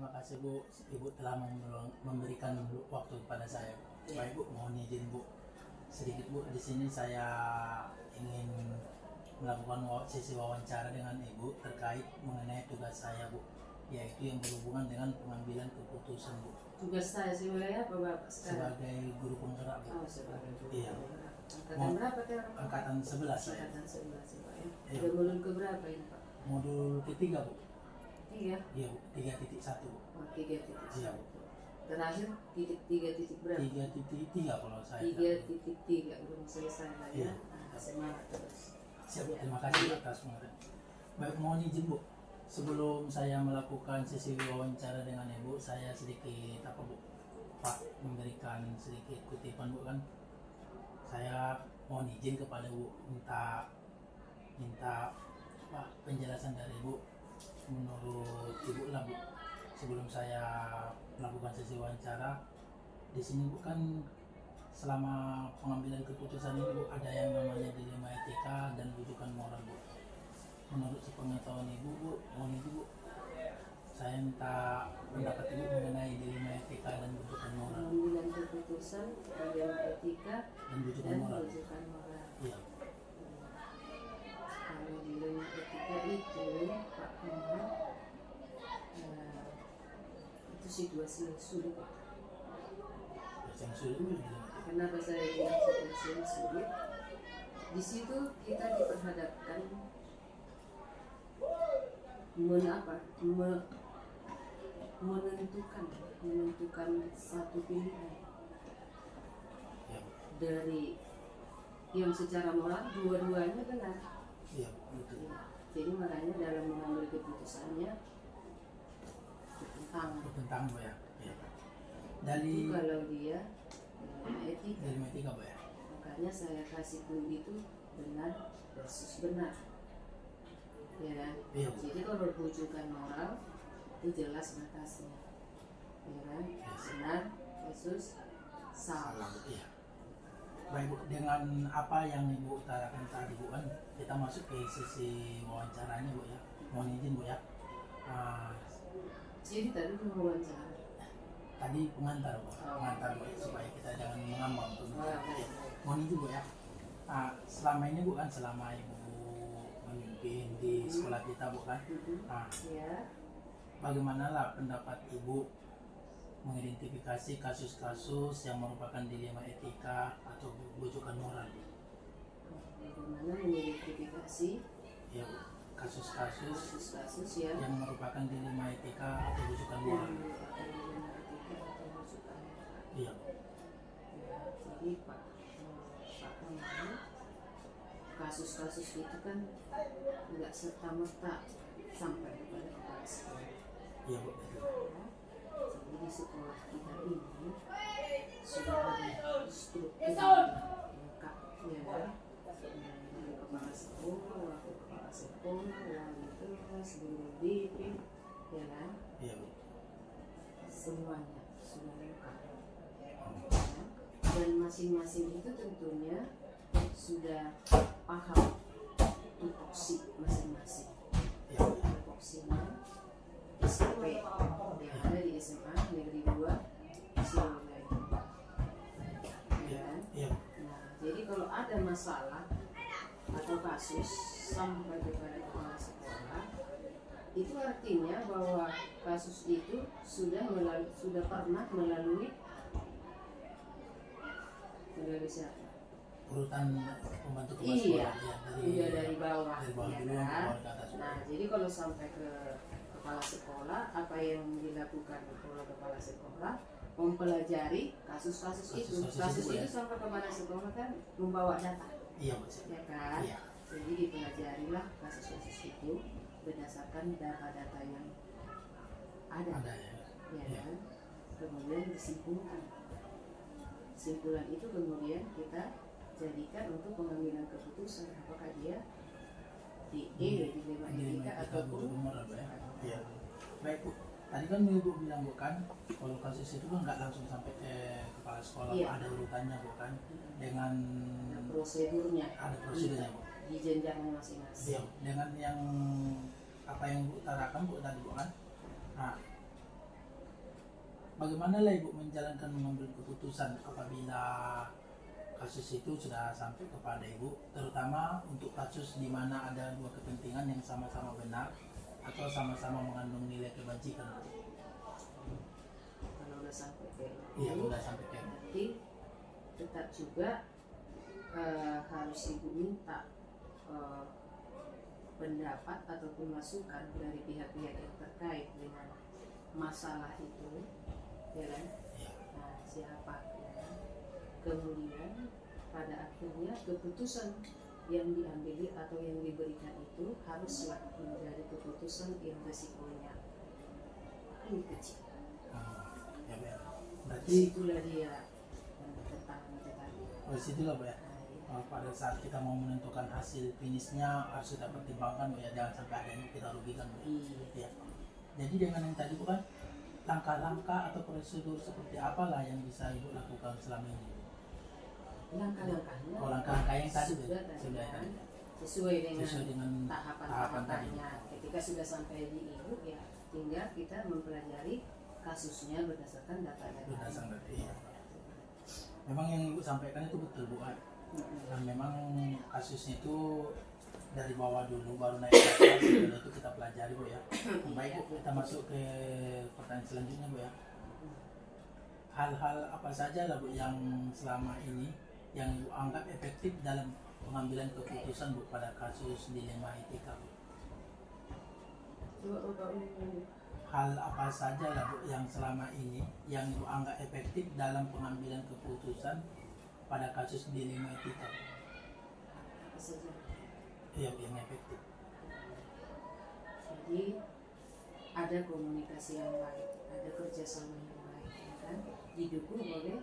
Terima kasih Bu, Ibu telah memberikan waktu kepada saya. Baik Bu, mohon izin Bu. Sedikit Bu, di sini saya ingin melakukan sesi wawancara dengan Ibu terkait mengenai tugas saya Bu, yaitu yang berhubungan dengan pengambilan keputusan Bu. Tugas saya sebagai apa Bapak sekarang? Sebagai guru penggerak Bu. Oh, sebagai guru Iya. penggerak. Angkatan berapa sekarang? Angkatan 11 saya. Angkatan 11 ya Pak ya. Iya. Udah modul ke berapa ini Pak? Modul ketiga Bu. 3? Iya Bu, 3.1 Bu. Oh, 3.1. Iya Bu. Terakhir titik 3 berapa? 3.3 kalau saya. 3.3 belum selesai lah ya. Iya. Nah, semangat terus. Siap, terima kasih atas pengertian. Baik, mohon izin Bu, sebelum saya melakukan sesi wawancara dengan Ibu, saya sedikit memberikan sedikit kutipan Bu kan. Saya mohon izin kepada Bu, minta penjelasan dari Ibu menurut Ibu lah Bu. Sebelum saya melakukan sesi wawancara di sini Bu kan, selama pengambilan keputusan ini Bu, ada yang namanya dilema etika dan rujukan moral Bu. Menurut sepengetahuan Ibu Bu, mohon izin Bu, saya minta pendapat Ibu mengenai dilema etika dan rujukan moral. Pengambilan keputusan, dilema etika Dan rujukan dan moral. rujukan moral. Iya. Kalau dilema etika itu Pak Muhammad, itu situasi yang sulit. Yang sulit Bu, dilema etika. Kenapa saya bilang situasi yang sulit? Di situ kita diperhadapkan menentukan satu pilihan Iya Bu. dari yang secara moral dua-duanya benar. Iya Bu, betul. Jadi makanya dalam mengambil keputusannya Bertentangan Bu ya. Iya. itu Dari kalau dia etika. dilema etika Bu ya. Makanya saya kasih clue itu benar versus benar, ya kan? Iya Bu. Jadi kalau rujukan moral itu jelas batasnya, ya kan? Benar versus salah. Iya. Baik Bu, dengan apa yang Ibu utarakan tadi Bu kan, kita masuk ke sesi wawancaranya Bu ya. Mohon izin Bu ya. Jadi tadi wawancara. Tadi pengantar Bu, supaya kita jangan mengambang tuh. Mohon izin Bu ya. Selama ini Bu kan, selama Ibu memimpin di sekolah kita Bu kan, Ya. bagaimanalah pendapat Ibu mengidentifikasi kasus-kasus yang merupakan dilema etika atau rujukan moral Bu? Bagaimana mengidentifikasi Ya Bu, kasus-kasus yang yang merupakan dilema etika atau rujukan moral. merupakan dilema etika atau rujukan moral. Iya Bu. Ya, jadi Pak Muhammad, kasus-kasus itu kan nggak serta-merta sampai kepada kepala sekolah. Iya Bu, betul. Ya. Jadi di sekolah kita ini sudah ada struktur lengkap, ya kan? Dari kepala sekolah, wakil kepala sekolah, wali kelas, guru bimbing, ya kan? Iya Bu. Semuanya sudah lengkap. Ya. Dan masing-masing itu tentunya sudah paham tupoksi masing-masing. Iya Bu. Tupoksinya SMP yang ada di SMA Negeri 2 Sriwijaya. Ya. Iya. Nah, jadi kalau ada masalah atau kasus sampai kepada kepala sekolah, itu artinya bahwa kasus itu sudah pernah melalui siapa? Urutan pembantu kepala sekolah Iya, dari bawah, dari bawah ya dulu kan? ke atas. Nah, jadi kalau sampai ke kepala sekolah, apa yang dilakukan oleh kepala sekolah? Mempelajari kasus-kasus itu. Kasus itu sampai kepala sekolah kan membawa data, Iya Bu. ya kan? Iya. Jadi dipelajarilah kasus-kasus itu berdasarkan data-data yang ada, Ada ya. ya Iya. kan? Kemudian disimpulkan. Simpulan itu kemudian kita jadikan untuk pengambilan keputusan apakah dia di dilema etika ataupun moral Bu ya. Iya. Baik Bu, tadi kan Ibu bilang Bu kan, kalau kasus itu kan nggak langsung sampai ke kepala sekolah, Iya. ada urutannya Bu kan, dengan prosedurnya ada prosedurnya Bu. di jenjangnya masing-masing. Iya. Dengan yang apa yang Bu utarakan Bu tadi Bu kan, nah bagaimana lah Ibu menjalankan mengambil keputusan apabila kasus itu sudah sampai kepada Ibu, terutama untuk kasus di mana ada dua kepentingan yang sama-sama benar atau sama-sama mengandung nilai kebajikan? Kalau udah sampai kayak Iya, gitu, udah sampai kayak gitu. berarti tetap juga harus ibu minta pendapat ataupun masukan dari pihak-pihak yang terkait dengan masalah itu, ya kan? Iya. Nah, siapa ya kan? Kemudian pada akhirnya keputusan yang diambil atau yang diberikan itu haruslah menjadi keputusan yang resikonya paling kecil. Ya, Bu, ya. Berarti Disitulah dia tantangan itu tadi. situlah Bu ya. Nah, iya. Pada saat kita mau menentukan hasil finishnya harus kita pertimbangkan Bu ya, jangan sampai ada yang kita rugikan Bu. Iya. Ya. Jadi dengan yang tadi Bu kan, langkah-langkah atau prosedur seperti apalah yang bisa Ibu lakukan selama ini? Langkah-langkahnya Oh, langkah-langkah yang tadi Bu, sudah tadi sudah kan, tadi. sesuai dengan Sesuai dengan tahapan tadi. tahapan-tahapannya. Ketika sudah sampai di ibu ya tinggal kita mempelajari kasusnya berdasarkan data-data. Berdasarkan data, iya. Memang yang Ibu sampaikan itu betul Bu. Dan memang kasusnya itu dari bawah dulu baru naik ke atas, setelah itu kita pelajari Bu ya. Baik Bu, kita masuk ke pertanyaan selanjutnya Bu ya. Hal-hal apa saja lah Bu yang selama ini yang Ibu anggap efektif dalam pengambilan keputusan Bu pada kasus dilema etika Bu? Coba Bapak ulangi. Hal apa saja lah Bu yang selama ini yang Ibu anggap efektif dalam pengambilan keputusan pada kasus dilema etika Bu? Apa saja. Iya Bu, yang efektif. Jadi ada komunikasi yang baik, ada kerjasama yang baik, ya kan? Didukung oleh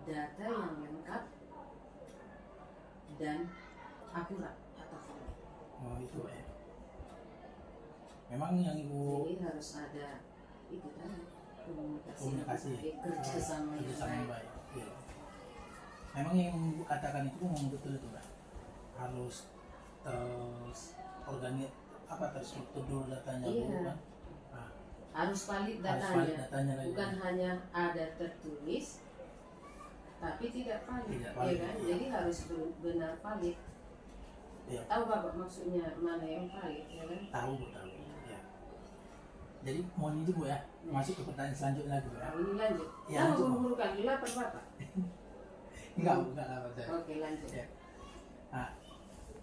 data yang lengkap dan akurat atau valid. Oh itu Bu ya. Memang yang Ibu Jadi harus ada itu kan komunikasi, yang baik, kerjasama yang yang baik. baik. Iya. Memang yang Ibu katakan itu memang betul itu Pak. Harus terstruktur dulu datanya Bu Iya. kan. Nah, Harus valid harus valid datanya, datanya lagi. bukan hanya ada tertulis tapi tidak valid, Tidak ya valid, kan? iya. Jadi harus benar valid. Iya. Tahu Bapak maksudnya mana yang valid, ya kan? Tahu Bu, tahu. Ya. Jadi mohon izin Bu ya, masuk ke pertanyaan selanjutnya lagi Bu ya. Nah, ini lanjut. Iya, Tahu lanjut, Bu. buru-buru kali lapar Bapak. Enggak Bu, enggak apa saya. Oke, lanjut. Ya. Nah,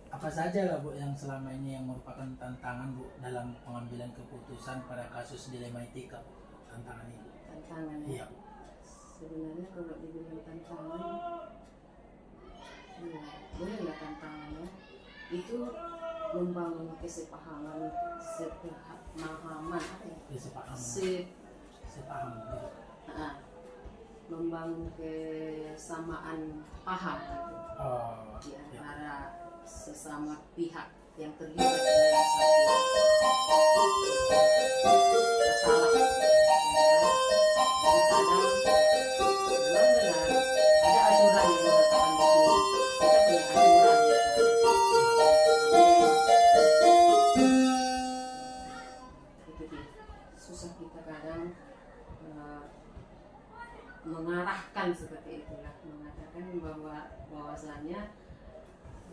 apa saja lah Bu yang selama ini yang merupakan tantangan Bu dalam pengambilan keputusan pada kasus dilema etika Bu? Tantangan ini. Tantangannya. Iya Bu. Sebenarnya kalau dibilang tantangan, ya, bolehlah tantangannya itu membangun kesepahaman, sepemahaman, apa ya? Kesepahaman. Sepaham gitu. Nah, membangun kesamaan paham gitu, Oh, di ya. antara sesama pihak yang terlibat dalam satu masalah. Ya. Jadi kadang memang benar ada aturan yang mengatakan begini, kita punya aturan gitu. Itu dia, susah kita kadang mengarahkan seperti itulah, mengatakan bahwasannya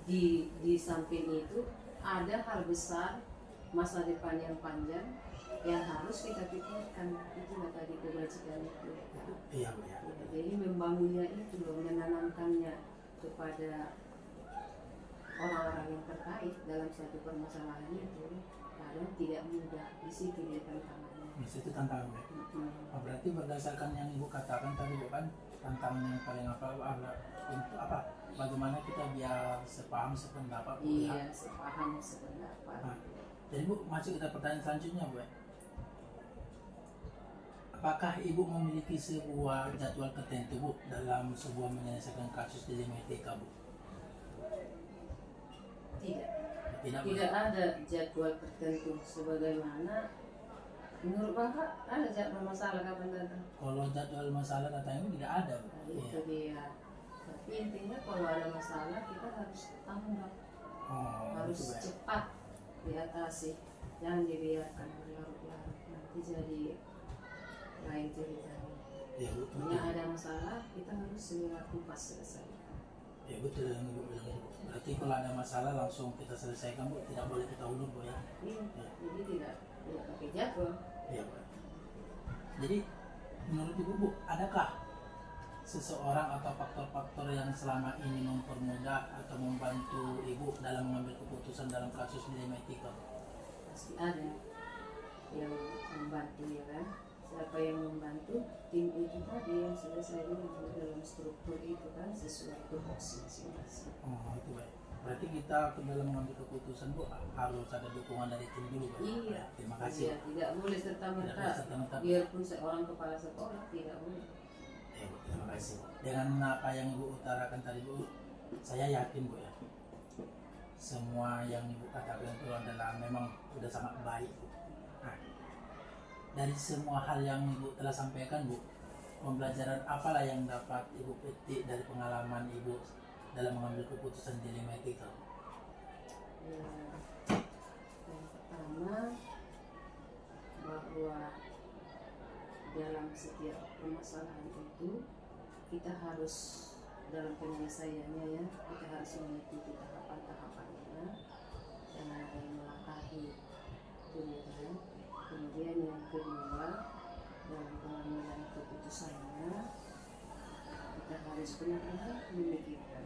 di samping itu ada hal besar, masa depan yang panjang yang harus kita pikirkan. Itulah tadi kebajikan itu. Iya Bu ya. Jadi membangunnya itu loh, menanamkannya kepada orang-orang yang terkait dalam satu permasalahan itu kadang tidak mudah. Di situ dia tantangannya. Di situ tantangan Bu. Oh, berarti berdasarkan yang Ibu katakan tadi Bu kan, tantangan yang paling untuk apa? Bagaimana kita biar sepaham sependapat Bu ya. Iya, sepaham sependapat. Nah, jadi Bu, masuk kita pertanyaan selanjutnya Bu ya. Apakah Ibu memiliki sebuah jadwal tertentu Bu dalam sebuah menyelesaikan kasus dilema etika Bu? Tidak. Tidak Bu. Tidak ada jadwal tertentu sebagaimana menurut Bapak ada jadwal masalah kapan datang? Kalau jadwal masalah datangnya tidak ada Bu. Nah, Iya. itu dia. Tapi intinya kalau ada masalah kita harus tanggap, Oh, harus itu Bu ya. cepat diatasi, jangan dibiarkan berlarut-larut, nanti jadi lain ceritanya. Ya betul. Yang ada masalah kita harus segera kupas selesaikan. Ya betul yang Ibu bilang itu. Berarti kalau ada masalah langsung kita selesaikan Bu, tidak boleh kita ulur Bu ya. Iya, Ya. jadi tidak pakai jadwal. Iya Pak. Jadi menurut Ibu Bu, adakah seseorang atau faktor-faktor yang selama ini mempermudah atau membantu Ibu dalam mengambil keputusan dalam kasus dilema etika? Pasti ada yang membantu ya kan. Siapa yang membantu? Tim itu tadi yang sudah saya bilang dalam struktur itu kan sesuai tupoksi masing-masing. Oh itu baik. Berarti kita dalam mengambil keputusan Bu harus ada dukungan dari tim dulu Pak. Iya. Terima kasih. Iya, tidak boleh Tidak boleh serta-merta. serta-merta. Biarpun seorang kepala sekolah tidak boleh. Ya Bu, terima kasih. Dengan apa yang Ibu utarakan tadi Bu, saya yakin Bu ya, semua yang Ibu katakan itu adalah memang sudah sangat baik Bu. Nah, dari semua hal yang Ibu telah sampaikan Bu, pembelajaran apalah yang dapat Ibu petik dari pengalaman Ibu dalam mengambil keputusan dilema etika? Ya, yang pertama bahwa dalam setiap permasalahan itu kita harus dalam penyelesaiannya ya kita harus mengikuti tahapan-tahapannya, jangan ada yang melangkahi itu ya kan. Kemudian yang kedua dalam pengambilan keputusannya kita harus benar-benar memikirkan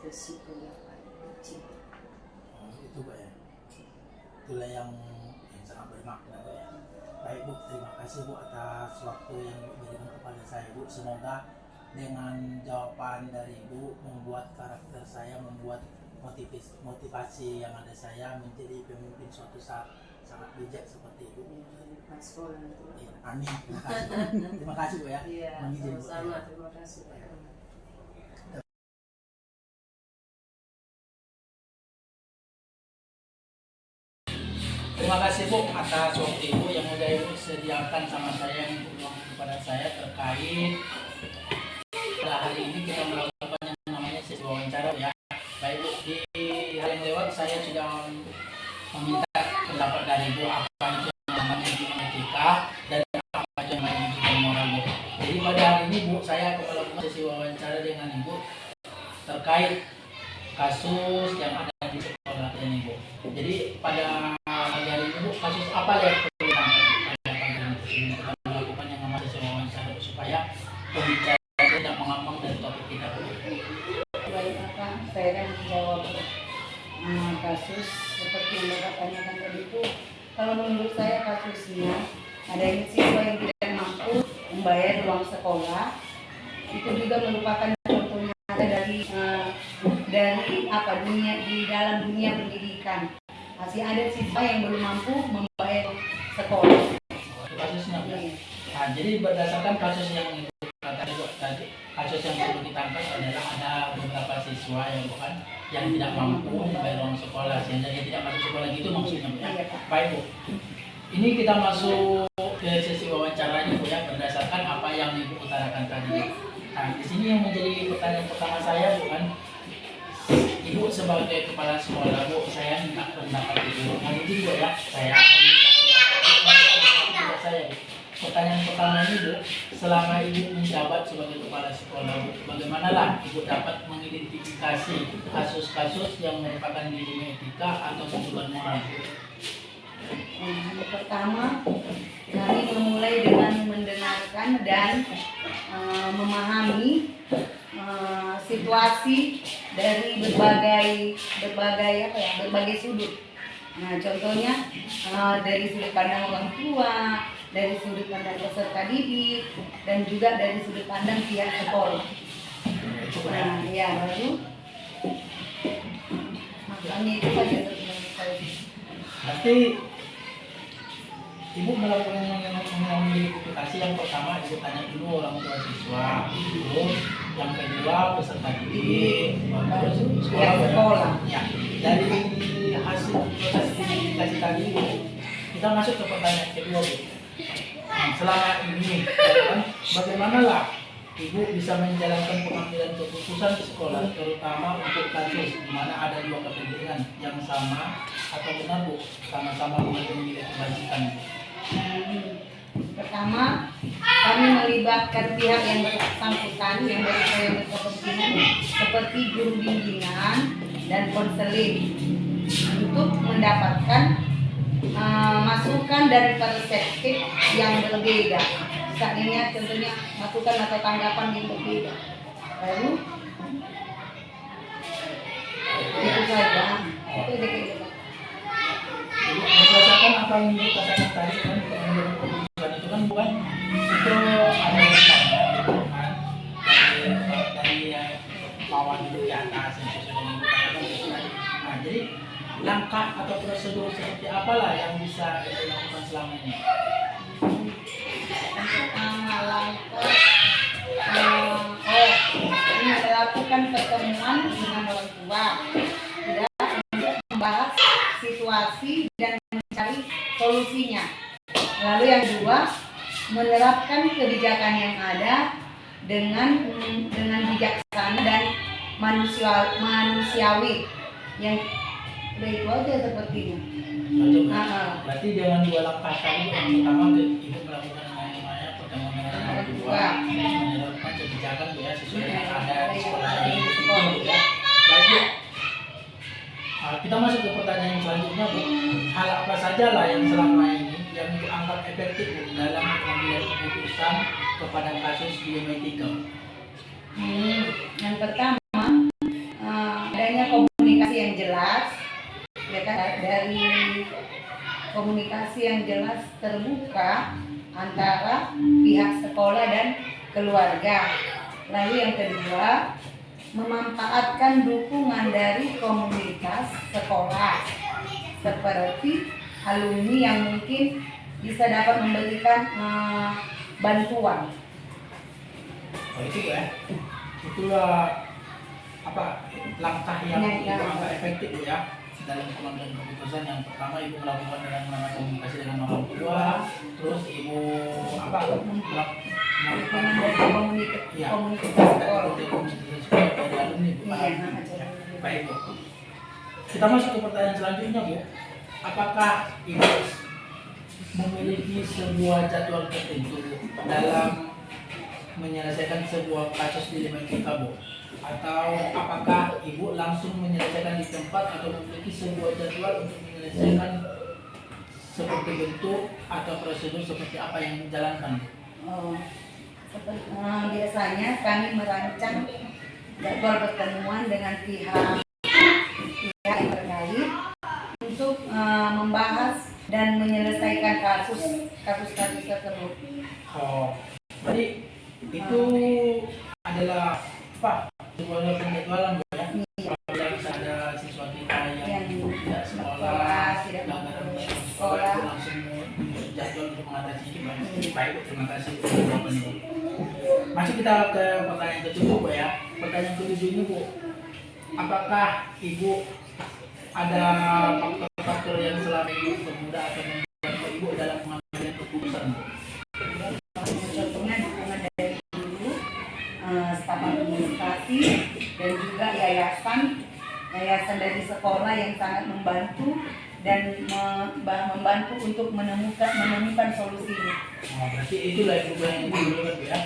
resiko yang paling kecil. Oh, itu Pak ya. Itulah yang sangat bermakna Bu ya. Baik Bu, terima kasih Bu atas waktu yang Ibu berikan kepada saya Bu. Semoga dengan jawaban dari Ibu membuat karakter saya, membuat motivasi yang ada saya menjadi pemimpin suatu saat sangat bijak seperti Ibu. Pas sekolah nanti. Ya, amin. Terima kasih. Terima kasih Bu ya. Iya, Mengizin, Bu. sama-sama. Terima kasih Pak. Terima kasih Bu atas waktu Ibu yang sudah Ibu sediakan sama saya yang berluang kepada saya terkait pada hari ini kita melakukan yang namanya sesi wawancara ya. Baik Bu, di hal yang lewat saya sudah meminta pendapat dari Ibu apa itu yang namanya etika dan apa itu yang namanya juga moral Bu. Jadi pada hari ini Bu saya akan melakukan sesi wawancara dengan Ibu terkait kasus yang ada di sekolah ini Bu. Jadi pada hari ini Bu, kasus apa yang perlu ditangani kita melakukan yang namanya sesi wawancara supaya pembicara tidak mengambang dari topik kita Bu. Baik, apa saya akan menjawab kasus seperti yang Bapak tanyakan tadi itu. Kalau menurut saya kasusnya adanya siswa yang tidak mampu membayar uang sekolah itu juga merupakan contoh nyata dari apa dunia di dalam dunia pendidikan. Masih ada siswa yang belum mampu membayar sekolah. Itu kasusnya Bu. Iya. Nah, jadi berdasarkan kasus yang Ibu katakan tadi, kasus yang perlu ditangkap adalah ada beberapa siswa yang bukan yang tidak mampu membayar uang sekolah sehingga dia tidak masuk sekolah gitu maksudnya Bu ya. Iya, Pak. Baik Bu. Ini kita masuk ke sesi wawancaranya Bu ya berdasarkan apa yang Ibu utarakan tadi. Nah, di sini yang menjadi pertanyaan pertama saya Bu kan, Ibu sebagai kepala sekolah Bu, saya minta pendapat Ibu. Nah, ini Bu ya, saya minta saya Bu. Pertanyaan pertama ini Bu, selama Ibu menjabat sebagai kepala sekolah Bu, bagaimanalah Ibu dapat mengidentifikasi kasus-kasus yang merupakan dilema etika atau pembunuhan moral Bu? Yang pertama, kami memulai dengan mendengarkan dan memahami situasi dari berbagai sudut. Nah, contohnya dari sudut pandang orang tua, dari sudut pandang peserta didik, dan juga dari sudut pandang pihak sekolah. Nah, ya lalu makanya itu saja menurut saya. Berarti Ibu melakukan identifikasi yang pertama Ibu tanya dulu orang tua siswa, terus yang kedua peserta didik, terus sekolah. Ya, dari hasil proses identifikasi tadi Bu, kita masuk ke pertanyaan kedua Bu. Nah, selama ini bagaimanalah Ibu bisa menjalankan pengambilan keputusan di sekolah, terutama untuk kasus di mana ada dua kepentingan yang sama atau benar Bu, sama-sama mengandung nilai kebajikan Bu. Pertama, kami melibatkan pihak yang bersangkutan yang berkepentingan seperti guru bimbingan dan konseling untuk mendapatkan masukan dari perspektif yang berbeda. Misalnya tentunya masukan atau tanggapan yang berbeda. Lalu itu saja. Itu dikit. Jadi berdasarkan apa yang dikatakan tadi kan, pengambilan keputusan itu kan bukan itu ada dari lawan itu di atas yang sesuai dengan dikatakan. Nah, jadi langkah atau prosedur seperti apalah yang bisa dilakukan selama ini? Pertama langkah ini melakukan pertemuan dengan orang tua, tidak untuk membahas situasi dan mencari solusinya. Lalu yang kedua, menerapkan kebijakan yang ada dengan bijaksana dan manusiawi. Yang itu aja sepertinya. Berarti dengan dua langkah tadi, yang pertama ibu melakukan namanya pertemuan dengan orang tua, menerapkan kebijakan ya sesuai dengan ada di sekolah ini. Ya. Baik Bu. Kita masuk ke pertanyaan selanjutnya Bu. Hal apa saja lah yang selama ini yang Ibu anggap efektif Bu, dalam pengambilan keputusan kepada kasus biometrika? Yang pertama, adanya komunikasi yang jelas, ya kan, dari komunikasi yang jelas terbuka antara pihak sekolah dan keluarga. Lalu yang kedua, memanfaatkan dukungan dari komunitas sekolah seperti alumni yang mungkin bisa dapat memberikan bantuan. Oh itu ya, itulah apa langkah yang Ibu anggap efektif Bu ya dalam pengambilan keputusan. Yang pertama Ibu melakukan dengan komunikasi dengan orang tua, terus Ibu melakukan komunikasi dari alumni Bu. Baik Bu. Kita masuk ke pertanyaan selanjutnya Bu. Apakah Ibu memiliki sebuah jadwal tertentu dalam menyelesaikan sebuah kasus dilematika Bu? Atau apakah Ibu langsung menyelesaikan di tempat atau memiliki sebuah jadwal untuk menyelesaikan seperti bentuk atau prosedur seperti apa yang dijalankan? Biasanya kami merancang jadwal pertemuan dengan pihak yang terkait untuk membahas dan menyelesaikan kasus-kasus tersebut. Oh, jadi itu adalah apa? Sebuah penjadwalan Bu ya. Apabila bisa ada siswa kita yang tidak sekolah, tidak sekolah, langsung jadwal untuk mengatasi ini. Baik, terima kasih jawabannya Bu. Masuk kita ke pertanyaan ketujuh Bu ya. Pertanyaan ketujuh ini Bu, apakah Ibu ada faktor-faktor yang selama ini bermudah atau membantu Ibu dalam pengambilan keputusan Bu? Contohnya dukungan dari guru, staf administrasi, dan juga yayasan dari sekolah yang sangat membantu dan membantu untuk menemukan solusinya. Berarti itulah yang Ibu dulu ya.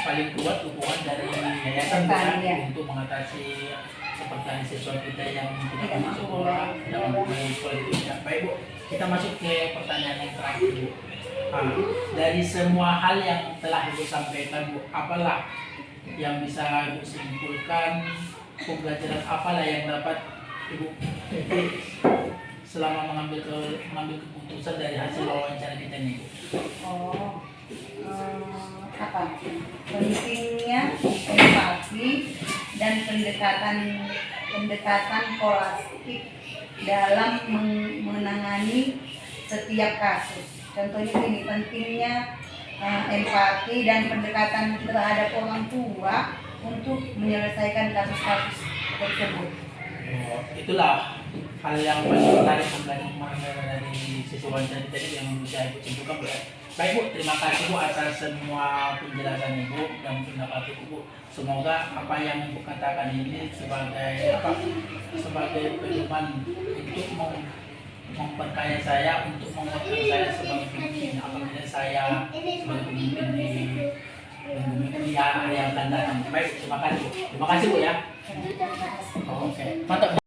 Paling kuat dukungan dari yayasan ya, untuk mengatasi seperti siswa kita yang tidak masuk sekolah, tidak mampu sekolah itu tidak baik Bu. Kita masuk ke pertanyaan yang terakhir Bu. Dari semua hal yang telah Ibu sampaikan Bu, apalah yang bisa Ibu simpulkan, pembelajaran apalah yang dapat Ibu petik selama mengambil keputusan dari hasil wawancara kita ini Bu? Pentingnya empati dan pendekatan holistik dalam menangani setiap kasus. Contohnya ini pentingnya empati dan pendekatan terhadap orang tua untuk menyelesaikan kasus-kasus tersebut. Itulah hal yang paling menarik pembelajaran dari siswa wawancara tadi yang bisa Ibu simpulkan Bu. Baik Bu, terima kasih Bu atas semua penjelasan Ibu dan pendapat Ibu. Semoga apa yang Ibu katakan ini sebagai pedoman untuk memperkaya saya untuk menguatkan saya sebagai pemimpin apabila saya sebagai pemimpin di yang akan datang. Baik, terima kasih Bu ya. Oke, mantap.